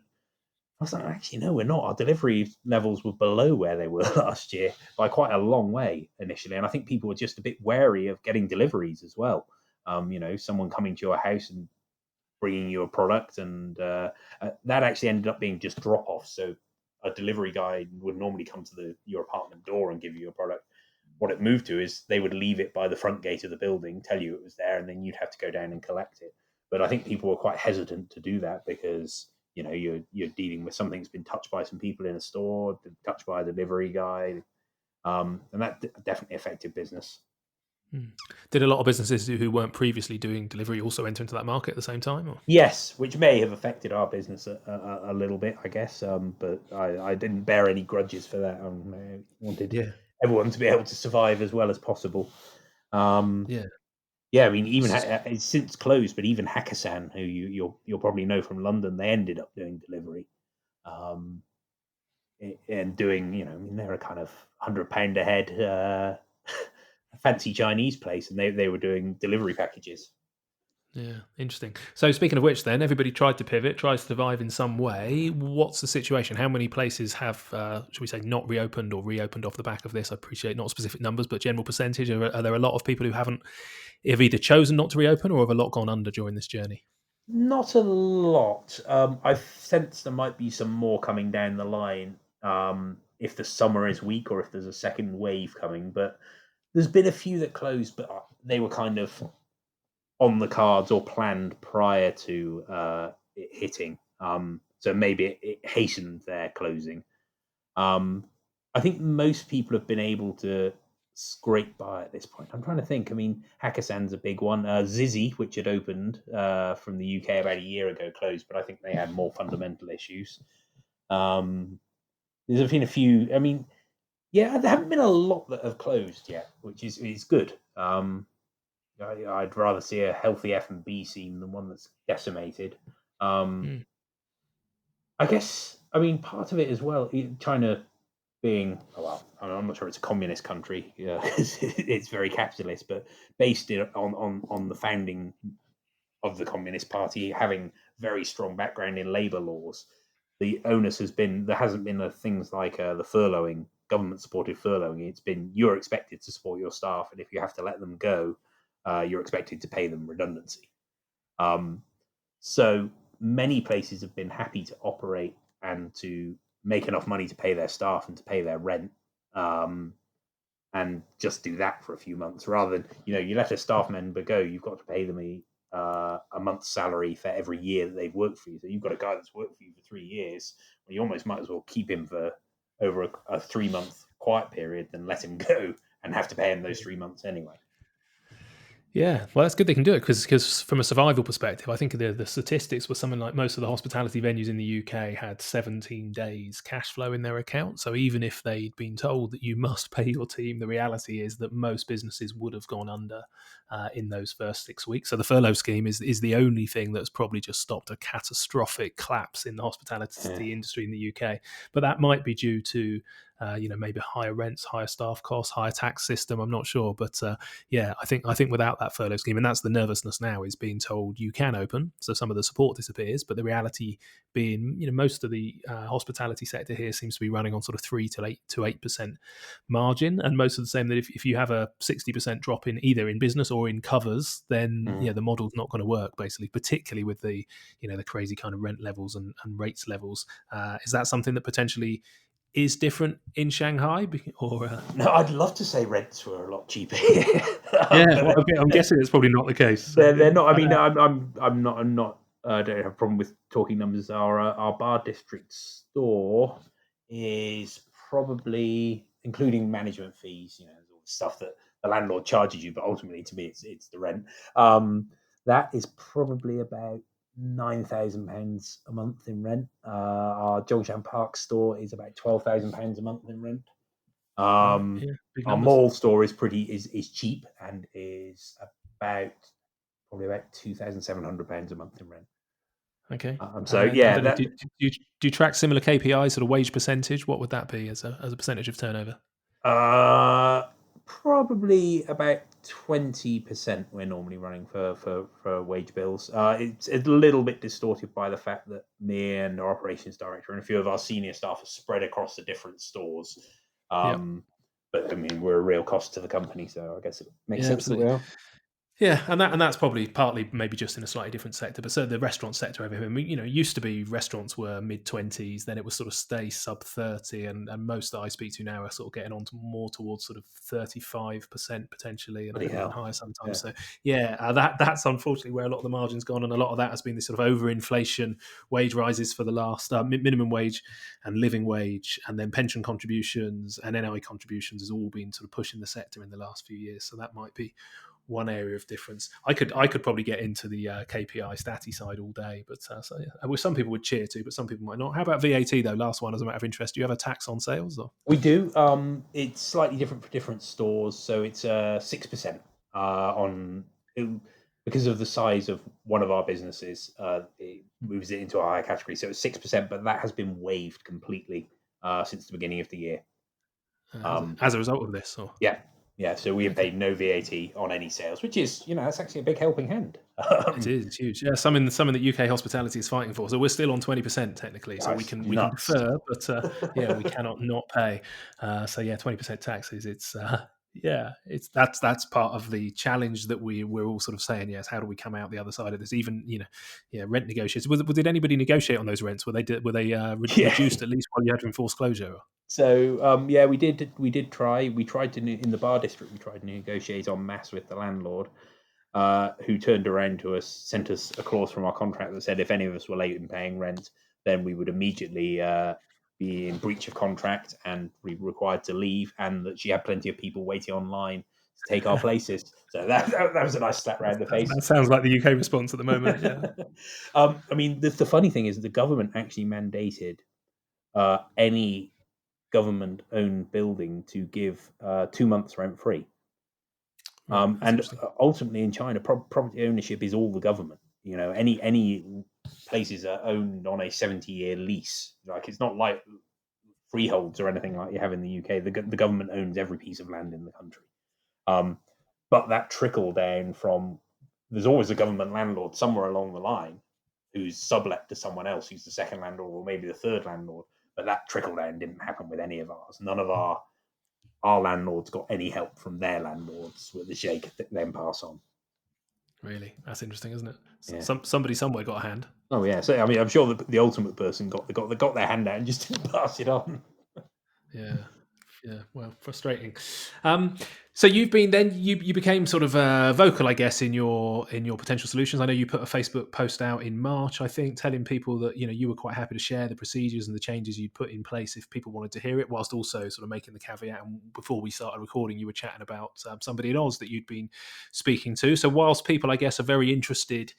I was like, "Actually, no, we're not. Our delivery levels were below where they were last year by quite a long way initially." And I think people were just a bit wary of getting deliveries as well. Someone coming to your house and bringing you a product, and that actually ended up being just drop off. So a delivery guy would normally come to your apartment door and give you a product. What it moved to is they would leave it by the front gate of the building, tell you it was there, and then you'd have to go down and collect it. But I think people were quite hesitant to do that because you're dealing with something that's been touched by some people in a store, touched by a delivery guy, and that definitely affected business. Did a lot of businesses who weren't previously doing delivery also enter into that market at the same time? Or? Yes, which may have affected our business a little bit, I guess. But I didn't bear any grudges for that. I wanted Yeah, everyone to be able to survive as well as possible. yeah, Yeah, I mean, even it's since closed, but even Hakkasan, who you'll probably know from London, they ended up doing delivery, um, and doing I mean, they're a kind of £100 a head fancy Chinese place, and they were doing delivery packages. yeah. Interesting. So speaking of which, then everybody tried to pivot, tries to survive in some way. What's the situation? How many places have, should we say, not reopened or reopened off the back of this? I appreciate not specific numbers, but general percentage. Are there a lot of people who have either chosen not to reopen or have a lot gone under during this journey? Not a lot. I sense there might be some more coming down the line if the summer is weak or if there's a second wave coming. But there's been a few that closed, but they were kind of on the cards or planned prior to it hitting. So maybe it hastened their closing. Um, I think most people have been able to scrape by at this point. I'm trying to think. I mean, Hakkasan's a big one. Zizzy, which had opened from the UK about a year ago, closed, but I think they had more fundamental issues. Um, there's been a few. I mean, yeah, there haven't been a lot that have closed yet, which is good. I'd rather see a healthy F&B scene than one that's decimated. Um, Mm. I guess, I mean, part of it as well, China being, well, I'm not sure it's a communist country, because it's very capitalist, but based on the founding of the Communist Party having very strong background in labour laws, the onus has been there hasn't been things like the furloughing, government supported furloughing. It's been you're expected to support your staff, and if you have to let them go, you're expected to pay them redundancy. Um, so many places have been happy to operate and to make enough money to pay their staff and to pay their rent, um, and just do that for a few months rather than you let a staff member go, you've got to pay them a month's salary for every year that they've worked for you. So you've got a guy that's worked for you for 3 years. Well, you almost might as well keep him for over a 3 month quiet period than let him go and have to pay him those 3 months anyway. Yeah, well, that's good they can do it because from a survival perspective, I think the statistics were something like most of the hospitality venues in the UK had 17 days cash flow in their account. So even if they'd been told that you must pay your team, the reality is that most businesses would have gone under in those first 6 weeks. So the furlough scheme is the only thing that's probably just stopped a catastrophic collapse in the hospitality industry in the UK. But that might be due to maybe higher rents, higher staff costs, higher tax system. I'm not sure, but yeah, I think without that furlough scheme, and that's the nervousness now, is being told you can open, so some of the support disappears, but the reality being, most of the hospitality sector here seems to be running on sort of 3 to 8% margin, and most of the same that if you have a 60% drop in either in business or in covers, then the model's not going to work basically, particularly with the the crazy kind of rent levels and rates levels. Is that something that potentially is different in Shanghai, or No, I'd love to say rents were a lot cheaper here, yeah? Well, but I'm guessing it's probably not the case. So, they're not. I mean, uh, I'm not. I don't have a problem with talking numbers. Our bar district store is probably including management fees. There's all the stuff that the landlord charges you, but ultimately, to me, it's the rent. That is probably about £9,000 a month in rent. Our Zhongshan Park store is about £12,000 a month in rent. right, Um, yeah, big our numbers. mall store is cheap and is about probably about £2,700 a month in rent. Okay, So and I yeah, don't know. Do you track similar KPIs, sort of wage percentage? What would that be as a percentage of turnover? uh, probably about 20% we're normally running for wage bills. It's a little bit distorted by the fact that me and our operations director and a few of our senior staff are spread across the different stores. Yeah, But I mean, we're a real cost to the company, so I guess it makes yeah, sense that we absolutely. are. Yeah, and that's probably partly maybe just in a slightly different sector, but certainly the restaurant sector over here. I mean, used to be restaurants were mid-20s, then it was sort of stay sub-30, and most that I speak to now are sort of getting on to more towards sort of 35% potentially, and Bloody even hell. higher sometimes. Yeah. So yeah, that's unfortunately where a lot of the margin's gone, and a lot of that has been this sort of overinflation, wage rises for the last minimum wage and living wage, and then pension contributions and NI contributions has all been sort of pushing the sector in the last few years. So that might be one area of difference. I could probably get into the KPI statty side all day, but so, yeah. Well, some people would cheer to, but some people might not. How about VAT though? Last one, as a matter of interest, do you have a tax on sales? Or We do. It's slightly different for different stores, so it's 6% on because of the size of one of our businesses. It moves it into a higher category, so it's 6%, but that has been waived completely since the beginning of the year. as a result of this, or Yeah, yeah. So we have okay. paid no VAT on any sales, which is, that's actually a big helping hand. It is. It's huge. Yeah, something that UK hospitality is fighting for. So we're still on 20% technically. So we That's can nuts. defer, but yeah, we cannot not pay. So yeah, 20% taxes. It's yeah, it's that's part of the challenge that we're all sort of saying. Yes, how do we come out the other side of this? Even yeah, rent negotiators. Did anybody negotiate on those rents? Were they Yeah. reduced at least while you had to enforce closure? So yeah, we did try. We tried to in the bar district. We tried to negotiate en masse with the landlord, who turned around to us, sent us a clause from our contract that said if any of us were late in paying rent, then we would immediately be in breach of contract and be required to leave, and that she had plenty of people waiting online to take our places. So that was a nice slap round the face. That sounds like the UK response at the moment. Yeah. I mean, the funny thing is the government actually mandated any government-owned building to give 2 months rent-free. Right. That's And interesting. ultimately, in China, property ownership is all the government. Any places are owned on a 70-year lease. Like it's not like freeholds or anything like you have in the UK. The government owns every piece of land in the country. Um, but that trickle down from there's always a government landlord somewhere along the line who's sublet to someone else who's the second landlord or maybe the third landlord. But that trickle down didn't happen with any of ours. None of our landlords got any help from their landlords with the shake then pass on. Really, that's interesting, isn't it? Yeah. Somebody somewhere got a hand. Oh yeah. So I mean, I'm sure the ultimate person got their hand out and just didn't pass it on. Yeah, yeah. Well, frustrating. So you've been then you became sort of vocal, I guess, in your potential solutions. I know you put a Facebook post out in March, I think, telling people that you were quite happy to share the procedures and the changes you'd put in place if people wanted to hear it, whilst also sort of making the caveat. And before we started recording, you were chatting about somebody in Oz that you'd been speaking to. So whilst people, I guess, are very interested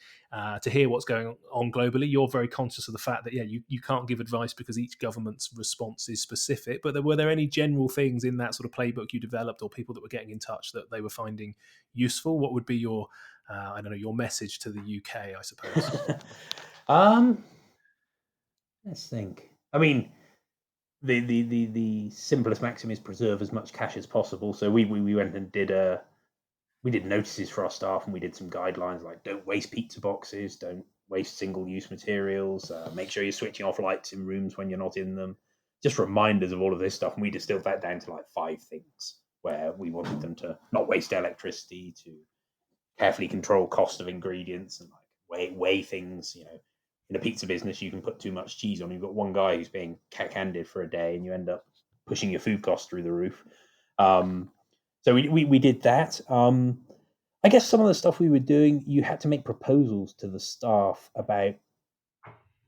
to hear what's going on globally, you're very conscious of the fact that you can't give advice because each government's response is specific. But were there any general things in that sort of playbook you developed, or people that were getting in touch that they were finding useful? What would be your I don't know, your message to the UK, I suppose? um, let's think. I mean, the simplest maxim is preserve as much cash as possible. So we went and we did notices for our staff, and we did some guidelines like don't waste pizza boxes, don't waste single-use materials, make sure you're switching off lights in rooms when you're not in them. Just reminders of all of this stuff, and we distilled that down to like 5 things where we wanted them to not waste electricity, to carefully control cost of ingredients, and like weigh things. In a pizza business, you can put too much cheese on. You've got one guy who's being cack-handed for a day, and you end up pushing your food costs through the roof. Um, so we did that. I guess some of the stuff we were doing, you had to make proposals to the staff about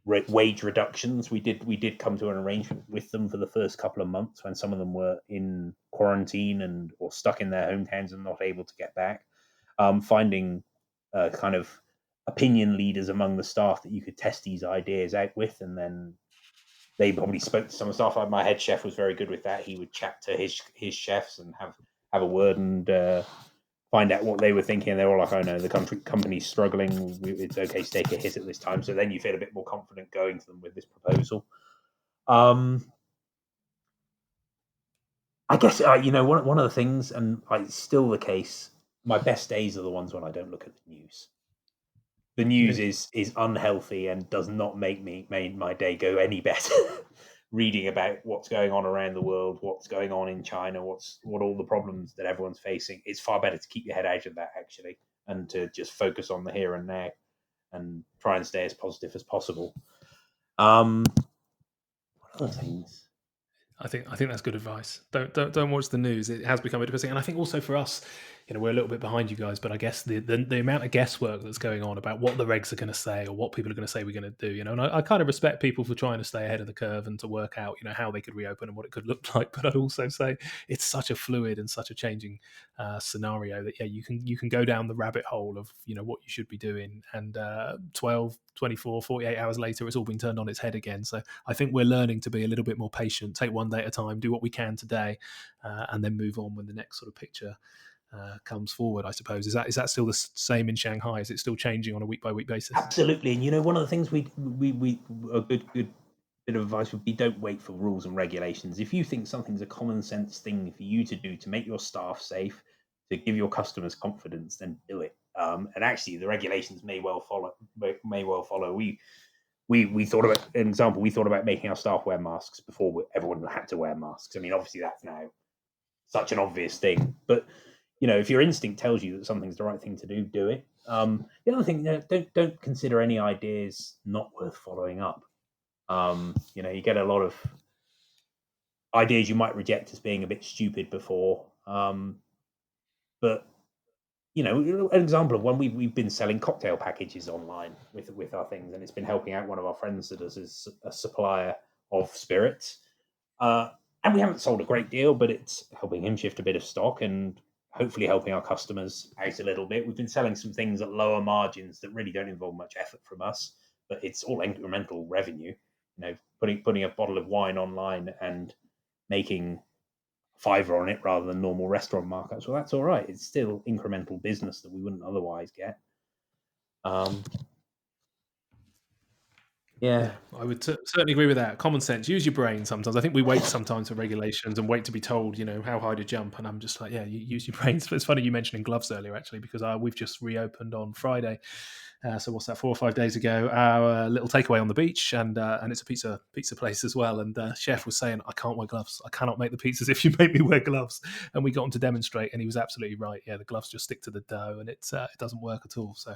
wage reductions. We did come to an arrangement with them for the first couple of months when some of them were in quarantine and or stuck in their hometowns and not able to get back. Finding kind of opinion leaders among the staff that you could test these ideas out with, and then they probably spoke to some of the staff. Like my head chef was very good with that. He would chat to his chefs and have a word and find out what they were thinking. And they were like, "Oh no, the company's struggling. It's okay to take a hit at this time." So then you feel a bit more confident going to them with this proposal. I guess one of the things, and it's still the case. My best days are the ones when I don't look at the news. The news Really? is unhealthy and does not make my day go any better. Reading about what's going on around the world, what's going on in China, what all the problems that everyone's facing, it's far better to keep your head out of that. Actually, and to just focus on the here and now and try and stay as positive as possible. What other things? I think that's good advice. Don't watch the news. It has become a depressing, and I think also for us, we're a little bit behind you guys. But I guess the amount of guesswork that's going on about what the regs are going to say or what people are going to say we're going to do, and I kind of respect people for trying to stay ahead of the curve and to work out, how they could reopen and what it could look like. But I'd also say it's such a fluid and such a changing scenario that you can go down the rabbit hole of what you should be doing, and 12, 24, 48 hours later, it's all been turned on its head again. So I think we're learning to be a little bit more patient, take one day at a time, do what we can today, and then move on when the next sort of picture comes forward, I suppose. Is that still the same in Shanghai? Is it still changing on a week by week basis? Absolutely. And one of the things we a good bit of advice would be, don't wait for rules and regulations. If you think something's a common sense thing for you to do to make your staff safe, to give your customers confidence, then do it. And actually, the regulations may well follow. We thought about an example. We thought about making our staff wear masks before everyone had to wear masks. I mean, obviously that's now such an obvious thing, but if your instinct tells you that something's the right thing to do it. The other thing, don't consider any ideas not worth following up. You get a lot of ideas you might reject as being a bit stupid before, but an example of one, we've been selling cocktail packages online with our things, and it's been helping out one of our friends that is a supplier of spirits. And we haven't sold a great deal, but it's helping him shift a bit of stock and hopefully helping our customers out a little bit. We've been selling some things at lower margins that really don't involve much effort from us, but it's all incremental revenue. Putting a bottle of wine online and making $5 on it rather than normal restaurant markups, well, that's all right. It's still incremental business that we wouldn't otherwise get. Yeah, I would certainly agree with that. Common sense. Use your brain sometimes. I think we wait sometimes for regulations and wait to be told, how high to jump. And I'm just like, yeah, you use your brains. It's funny you mentioning gloves earlier, actually, because we've just reopened on Friday. So what's that? 4 or 5 days ago, our little takeaway on the beach, and it's a pizza place as well. And the chef was saying, I can't wear gloves. I cannot make the pizzas if you make me wear gloves. And we got him to demonstrate, and he was absolutely right. Yeah, the gloves just stick to the dough, and it doesn't work at all. So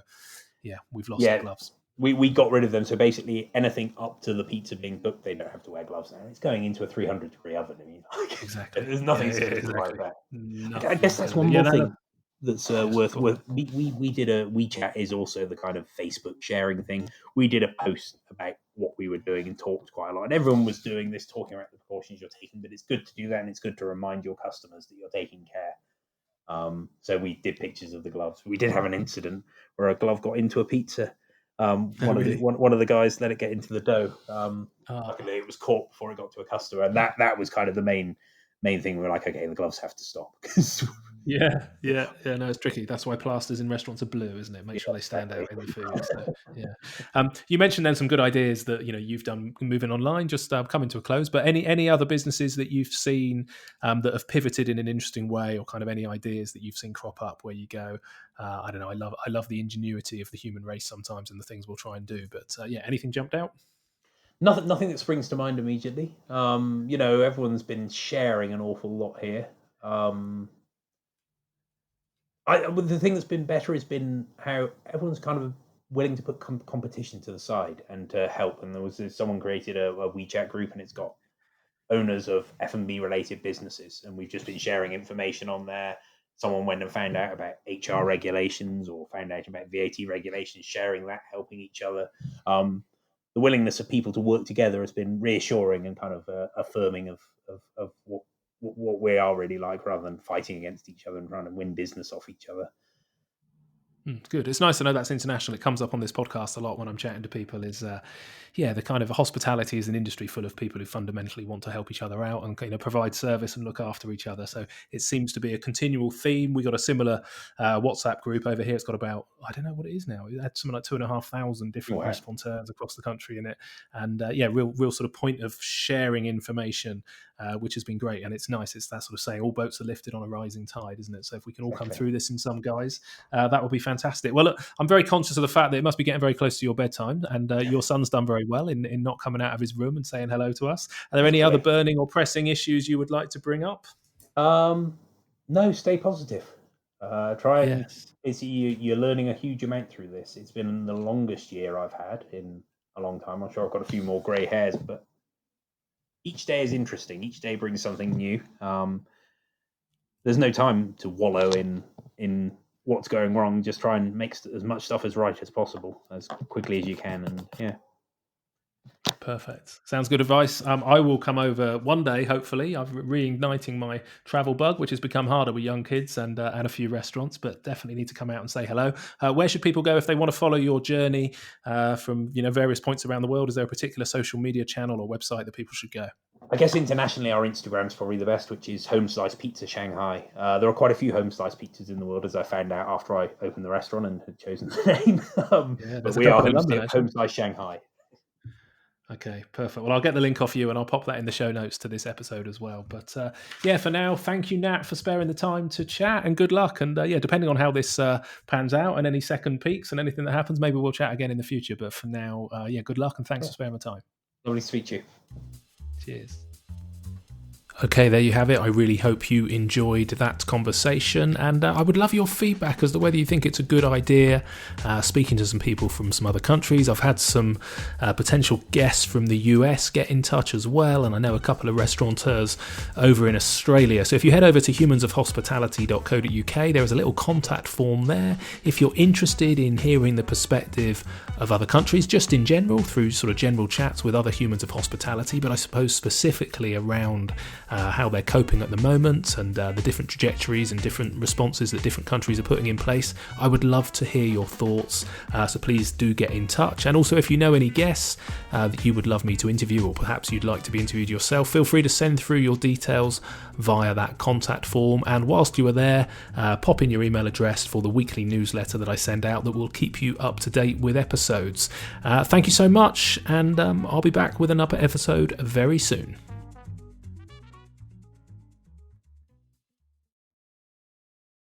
yeah, we've lost the gloves. We got rid of them. So basically, anything up to the pizza being booked, they don't have to wear gloves now. It's going into a 300-degree oven. I mean, exactly. There's nothing exactly. like that. Nothing I guess that's one more thing that's worth. Cool. We did a WeChat is also the kind of Facebook sharing thing. We did a post about what we were doing and talked quite a lot, and everyone was doing this, talking about the precautions you're taking. But it's good to do that, and it's good to remind your customers that you're taking care. So we did pictures of the gloves. We did have an incident where a glove got into a pizza. One of the guys let it get into the dough. Luckily, it was caught before it got to a customer, and that was kind of the main thing. We were like, okay, the gloves have to stop. Yeah. No, it's tricky. That's why plasters in restaurants are blue, isn't it? Make sure they stand out in the food. So, yeah. You mentioned then some good ideas that you've done moving online. Just coming to a close, but any other businesses that you've seen that have pivoted in an interesting way, or kind of any ideas that you've seen crop up where you go, I don't know. I love the ingenuity of the human race sometimes and the things we'll try and do. But anything jumped out? Nothing that springs to mind immediately. Everyone's been sharing an awful lot here. The thing that's been better has been how everyone's kind of willing to put competition to the side and to help. And there was someone created a WeChat group, and it's got owners of F&B related businesses, and we've just been sharing information on there. Someone went and found out about HR regulations or found out about VAT regulations, sharing that, helping each other. The willingness of people to work together has been reassuring and kind of affirming of what we are really like, rather than fighting against each other and trying to win business off each other. Good. It's nice to know that's international. It comes up on this podcast a lot when I'm chatting to people. Is the kind of hospitality is an industry full of people who fundamentally want to help each other out and provide service and look after each other. So it seems to be a continual theme. We got a similar WhatsApp group over here. It's got about, I don't know what it is now. It had something like 2,500 different restaurateurs across the country in it, and real sort of point of sharing information, which has been great. And it's nice. It's that sort of saying all boats are lifted on a rising tide, isn't it? So if we can all come through this in some guys, that would be fantastic. Well, look, I'm very conscious of the fact that it must be getting very close to your bedtime, and your son's done very well in not coming out of his room and saying hello to us. Are there any other burning or pressing issues you would like to bring up? No, stay positive. Try and you're learning a huge amount through this. It's been the longest year I've had in a long time. I'm sure I've got a few more grey hairs, but each day is interesting. Each day brings something new. There's no time to wallow in what's going wrong. Just try and make as much stuff as right as possible, as quickly as you can, and yeah. Perfect. Sounds good advice. I will come over one day, hopefully. I'm reigniting my travel bug, which has become harder with young kids and a few restaurants, but definitely need to come out and say hello. Where should people go if they want to follow your journey from various points around the world? Is there a particular social media channel or website that people should go? I guess internationally, our Instagram's probably the best, which is Homeslice Pizza Shanghai. There are quite a few Homeslice pizzas in the world, as I found out after I opened the restaurant and had chosen the name. But we are Homeslice Shanghai. Okay, perfect. Well, I'll get the link off you and I'll pop that in the show notes to this episode as well. But for now, thank you, Nat, for sparing the time to chat, and good luck. And depending on how this pans out and any second peaks and anything that happens, maybe we'll chat again in the future. But for now, good luck and thanks for sparing the time. Lovely to speak to you. Cheers. Okay, there you have it. I really hope you enjoyed that conversation, and I would love your feedback as to whether you think it's a good idea speaking to some people from some other countries. I've had some potential guests from the US get in touch as well, and I know a couple of restaurateurs over in Australia. So if you head over to humansofhospitality.co.uk, there is a little contact form there. If you're interested in hearing the perspective of other countries, just in general, through sort of general chats with other humans of hospitality, but I suppose specifically around how they're coping at the moment and the different trajectories and different responses that different countries are putting in place. I would love to hear your thoughts, so please do get in touch. And also, if you know any guests that you would love me to interview, or perhaps you'd like to be interviewed yourself, feel free to send through your details via that contact form. And whilst you are there, pop in your email address for the weekly newsletter that I send out that will keep you up to date with episodes. Thank you so much, and I'll be back with another episode very soon.